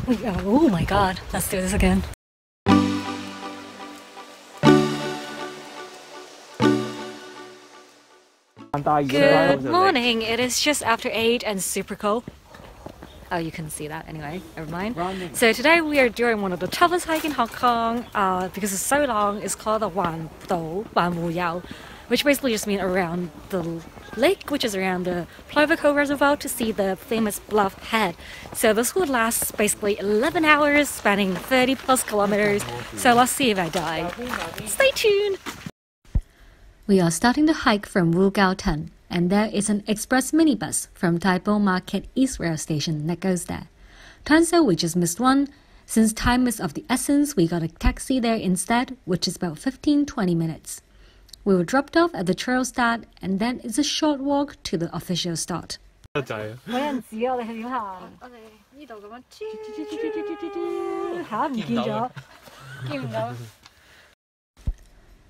Oh my god, let's do this again. Good morning, it is just after 8 and super cold. Oh, you couldn't see that anyway, never mind. So today we are doing one of the toughest hikes in Hong Kong because it's so long. It's called the Wan Wu Yao, which basically just means around the lake, which is around the Plover Cove Reservoir, to see the famous Bluff Head. So this would last basically 11 hours, spanning 30 plus kilometers. So let's see if I die. Stay tuned! We are starting the hike from Wu Kau Tang, and there is an express minibus from Tai Mei Market East Rail Station that goes there. Turns out we just missed one. Since time is of the essence, we got a taxi there instead, which is about 15-20 minutes. We were dropped off at the trail start, and then it's a short walk to the official start.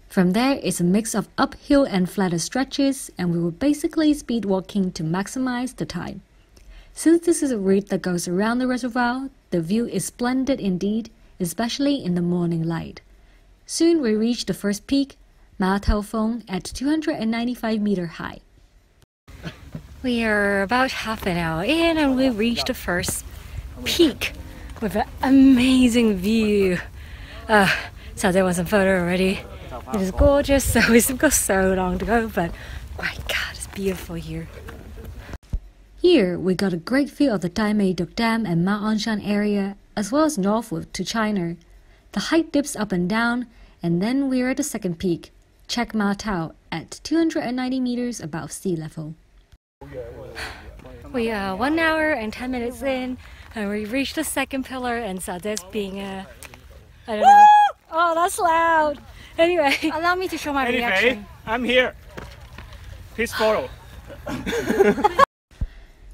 From there, it's a mix of uphill and flatter stretches, and we were basically speed walking to maximize the time. Since this is a route that goes around the reservoir, the view is splendid indeed, especially in the morning light. Soon we reached the first peak, Ma Tau Fong, at 295 meter high. We are about half an hour in and we reached the first peak with an amazing view. So there was a photo already. It is gorgeous, so we still got so long to go, but my god, it's beautiful here. Here we got a great view of the Tai Mei Tuk Dam and Mount Anshan area, as well as northward to China. The height dips up and down, and then we're at the second peak, Chek Ma Tau, at 290 meters above sea level. We are 1 hour and 10 minutes in, and we reached the second pillar, and so this being a... I don't know. Oh, that's loud! Anyway, allow me to show my reaction. I'm here. Please follow.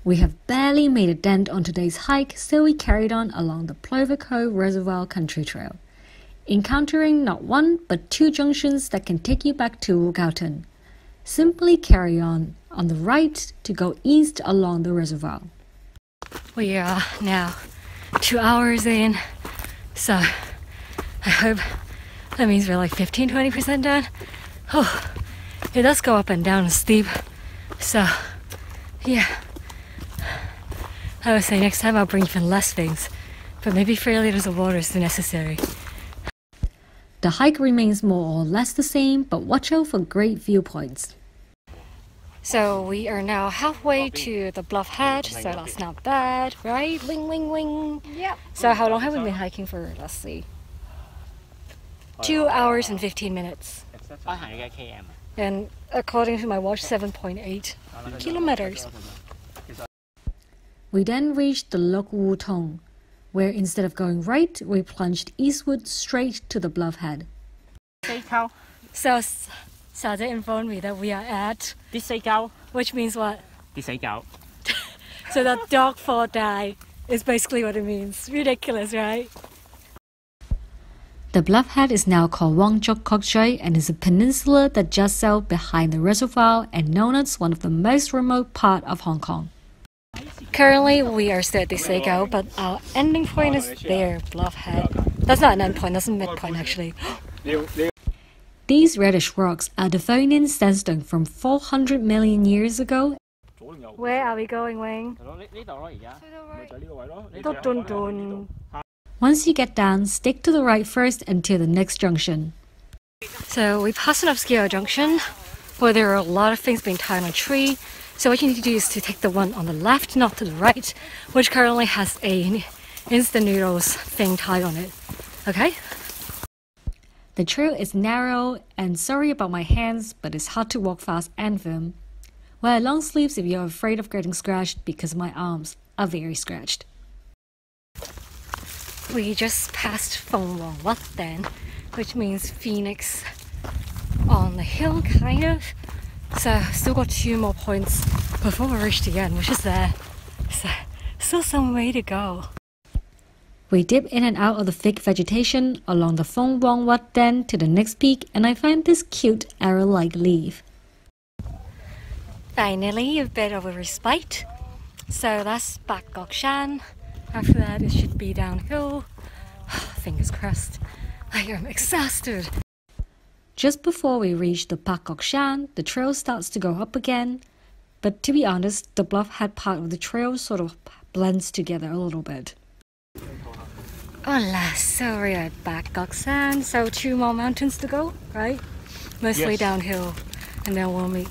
We have barely made a dent on today's hike, so we carried on along the Plover Cove Reservoir country trail, encountering not one but two junctions that can take you back to Wu Kau Tang. Simply carry on the right to go east along the reservoir. We are now 2 hours in, so I hope that means we're like 15-20% done. Oh, it does go up and down and steep, so yeah. I would say next time I'll bring even less things, but maybe 3 liters of water is necessary. The hike remains more or less the same, but watch out for great viewpoints. So we are now halfway to the Bluff Head, so that's not bad, right? Wing, wing, wing. Yep. So how long have we been hiking for? Let's see. 2 hours and 15 minutes. And according to my watch, 7.8 kilometers. We then reached the Lok Wu Tong, where instead of going right, we plunged eastward straight to the Bluff Head. So Saja informed me that we are at... which means what? So that dog fall die is basically what it means. Ridiculous, right? The Bluff Head is now called Wong Chuck Kok Tsui and is a peninsula that juts out behind the reservoir and known as one of the most remote part of Hong Kong. Currently, we are still at Disegao, but our ending point is there, Bluff Head. That's not an end point, that's a midpoint actually. These reddish rocks are Devonian sandstone from 400 million years ago. Where are we going, Wing? Once you get down, stick to the right first until the next junction. So we passed an obscure junction where there are a lot of things being tied on a tree. So what you need to do is to take the one on the left, not to the right, which currently has a instant noodles thing tied on it. Okay? The trail is narrow, and sorry about my hands, but it's hard to walk fast and film. Wear long sleeves if you're afraid of getting scratched because my arms are very scratched. We just passed Phong Wong Wat then, which means Phoenix on the hill, kind of. So still got 2 more points before we reach the end, which is there. So still some way to go. We dip in and out of the thick vegetation along the Phong Wong Wat then to the next peak, and I find this cute arrow-like leaf. Finally, a bit of a respite. So that's Bak Gok Shan. After that, it should be downhill. Fingers crossed. I am exhausted. Just before we reach the Pak Kok Shan, the trail starts to go up again. But to be honest, the Bluff Head part of the trail sort of blends together a little bit. Hola, so we're at Pak Kok Shan, so 2 more mountains to go, right? Mostly downhill, and then we'll meet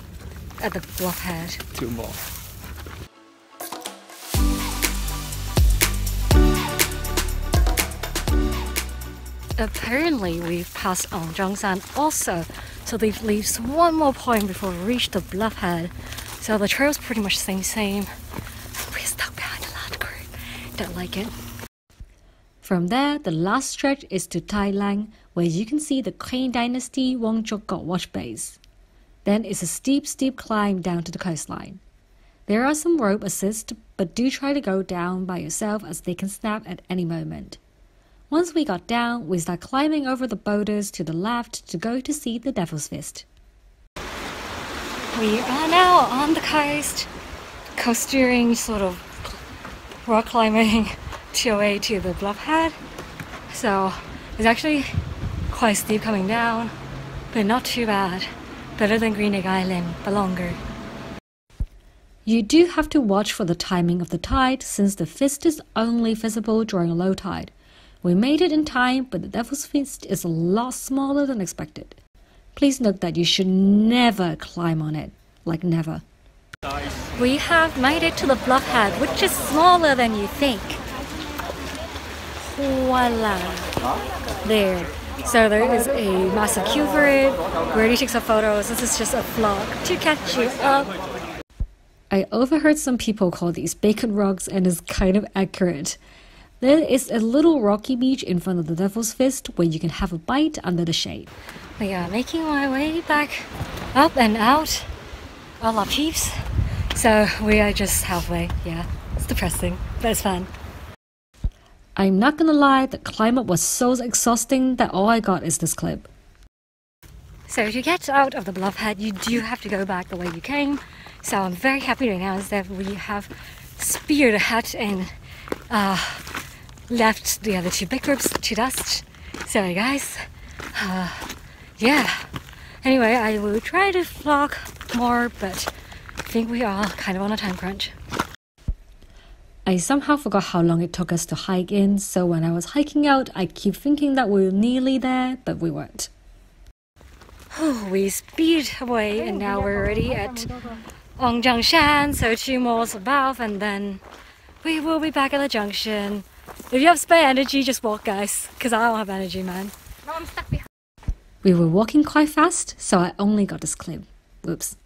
at the Bluff Head. 2 more. Apparently we've passed on Zhongshan also, so they've leaves 1 more point before we reach the Bluff Head. So the trail's pretty much same. We're stuck behind a large group. Don't like it. From there, the last stretch is to Tai Lang, where you can see the Qing Dynasty Wong Chuck Kok watch base. Then it's a steep climb down to the coastline. There are some rope assist, but do try to go down by yourself as they can snap at any moment. Once we got down, we start climbing over the boulders to the left to go to see the Devil's Fist. We are now on the coast, coastering, sort of rock climbing to way to the Bluff Head. So it's actually quite steep coming down, but not too bad. Better than Green Egg Island, but longer. You do have to watch for the timing of the tide, since the fist is only visible during low tide. We made it in time, but the Devil's Fist is a lot smaller than expected. Please note that you should never climb on it, like never. We have made it to the Bluff Head, which is smaller than you think. Voila! There. So there is a massive queue for it. We already took some photos. This is just a vlog to catch you up. I overheard some people call these bacon rocks, and it's kind of accurate. There is a little rocky beach in front of the Devil's Fist where you can have a bite under the shade. We are making our way back up and out, all our peeps. So we are just halfway. Yeah, it's depressing, but it's fun. I'm not gonna lie, the climb up was so exhausting that all I got is this clip. So to get out of the Bluff Head, you do have to go back the way you came. So I'm very happy to announce that we have speared ahead and left the other 2 big groups to dust. Sorry guys. Yeah. Anyway, I will try to vlog more, but I think we are kind of on a time crunch. I somehow forgot how long it took us to hike in, so when I was hiking out, I keep thinking that we were nearly there, but we weren't. We speed away and now we're already at Shan, so 2 more above, and then we will be back at the junction. If you have spare energy, just walk guys, because I don't have energy, man. No, I'm stuck behind. We were walking quite fast, so I only got this clip. Whoops.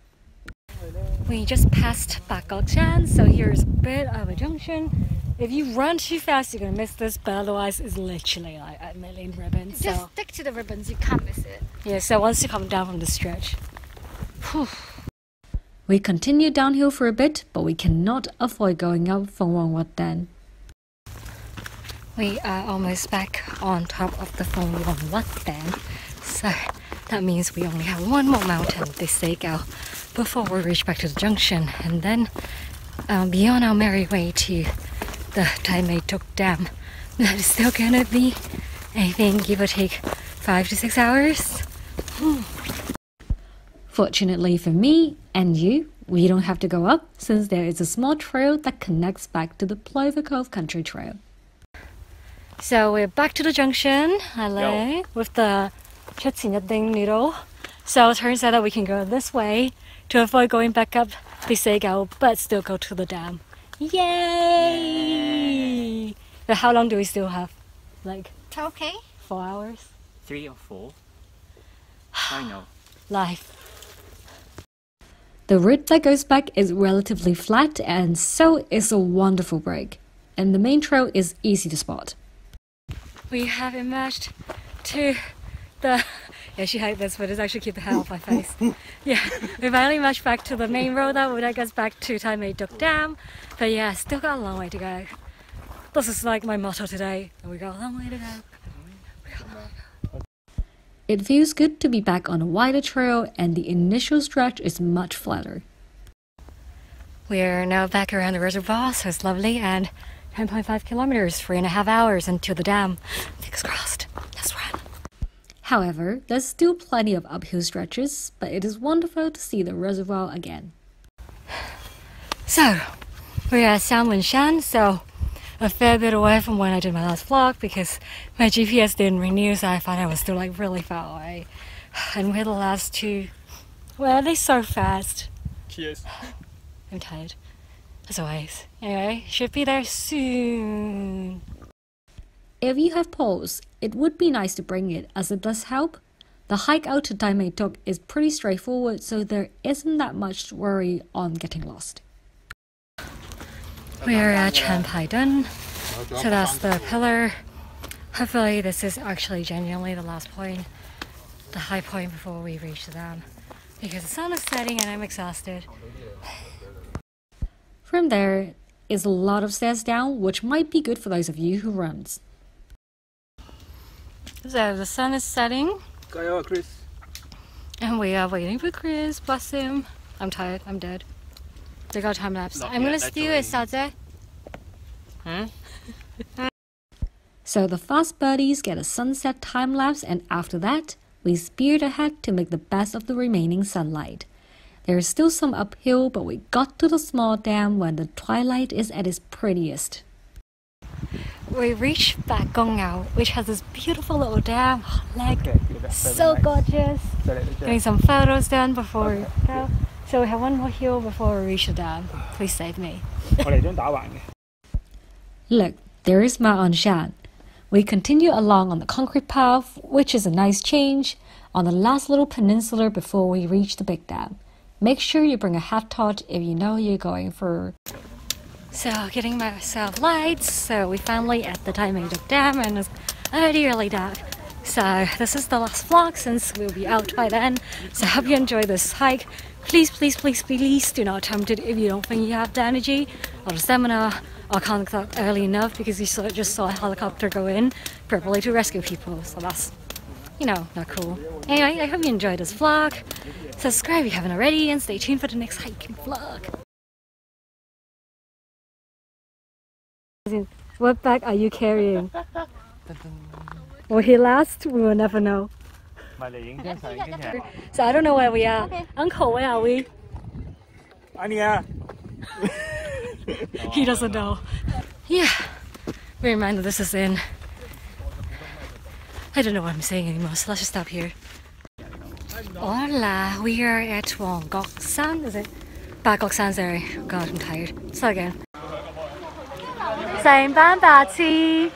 We just passed Pak Kok Shan, so here's a bit of a junction. If you run too fast, you're gonna miss this, but otherwise it's literally like a million ribbons. Just so stick to the ribbons, you can't miss it. yeah, so once you come down from the stretch. Whew. We continue downhill for a bit, but we cannot avoid going up from Phong Wat Dan. We are almost back on top of the Phong Wat Dan, so that means we only have 1 more mountain to stake out before we reach back to the junction, and then be on our merry way to the Tai Mei Tuk Dam. That is still gonna be, I think, give or take 5 to 6 hours. Fortunately for me and you, we don't have to go up, since there is a small trail that connects back to the Plover Cove Country Trail. So we're back to the junction, LA, with the thing noodle. So it turns out that we can go this way to avoid going back up the Segao, but still go to the dam. Yay! But how long do we still have? Like 12K? 4 hours? 3 or 4. I know. Life. The route that goes back is relatively flat, and so is a wonderful break. And the main trail is easy to spot. We have emerged to the... Yeah, she hiked this, but it's actually keep the hair off my face. Yeah, we finally emerged back to the main road that will take us back to Tai Mei Tuk Dam. But yeah, still got a long way to go. This is like my motto today. We got a long way to go. It feels good to be back on a wider trail, and the initial stretch is much flatter. We're now back around the reservoir, so it's lovely, and 10.5 kilometers, 3.5 hours into the dam. Fingers crossed. Let's run. However, there's still plenty of uphill stretches, but it is wonderful to see the reservoir again. So, we're at Xiangwenshan, so a fair bit away from when I did my last vlog because my GPS didn't renew, so I thought I was still like really far away. And we're the last two. Well, they're so fast. Cheers. I'm tired, as always. Anyway, should be there soon. If you have poles, it would be nice to bring it as it does help. The hike out to Tai Mei Tuk is pretty straightforward, so there isn't that much worry on getting lost. We are at Chanpai Dun, so that's the pillar. Hopefully this is actually genuinely the last point, the high point before we reach the dam, because the sun is setting and I'm exhausted. From there is a lot of stairs down, which might be good for those of you who runs. So the sun is setting. Chris. And we are waiting for Chris, bless him. I'm tired, I'm dead. They got time lapse. I'm gonna steal it, Saze. So the fast buddies get a sunset time lapse, and after that, we speared ahead to make the best of the remaining sunlight. There is still some uphill, but we got to the small dam when the twilight is at its prettiest. We reached Bat Gong Ngao, which has this beautiful little dam. Like, so gorgeous. Getting some photos done before we go. So we have one more hill before we reach the dam. Please save me. Look, there is Ma On Shan. We continue along on the concrete path, which is a nice change, on the last little peninsula before we reach the big dam. Make sure you bring a half torch if you know you're going for... So, getting myself lights, so we finally at the Tai Mei Tuk Dam and it's already early dark. So, this is the last vlog since we'll be out by then. So, I hope you enjoy this hike. Please, please, please, please do not attempt it if you don't think you have the energy or the stamina or can't get up early enough because you just saw a helicopter go in probably to rescue people. So that's, you know, not cool. Anyway, I hope you enjoyed this vlog. Subscribe if you haven't already and stay tuned for the next hiking vlog. What bag are you carrying? Will he last? We will never know. So I don't know where we are. Uncle, where are we? He doesn't know. Yeah. Bear in mind that this is in... I don't know what I'm saying anymore, so let's just stop here. Hola, we are at Wong Kok Tang, is it? Ba Kok Tang, sorry. God, I'm tired. Start again. 成班白痴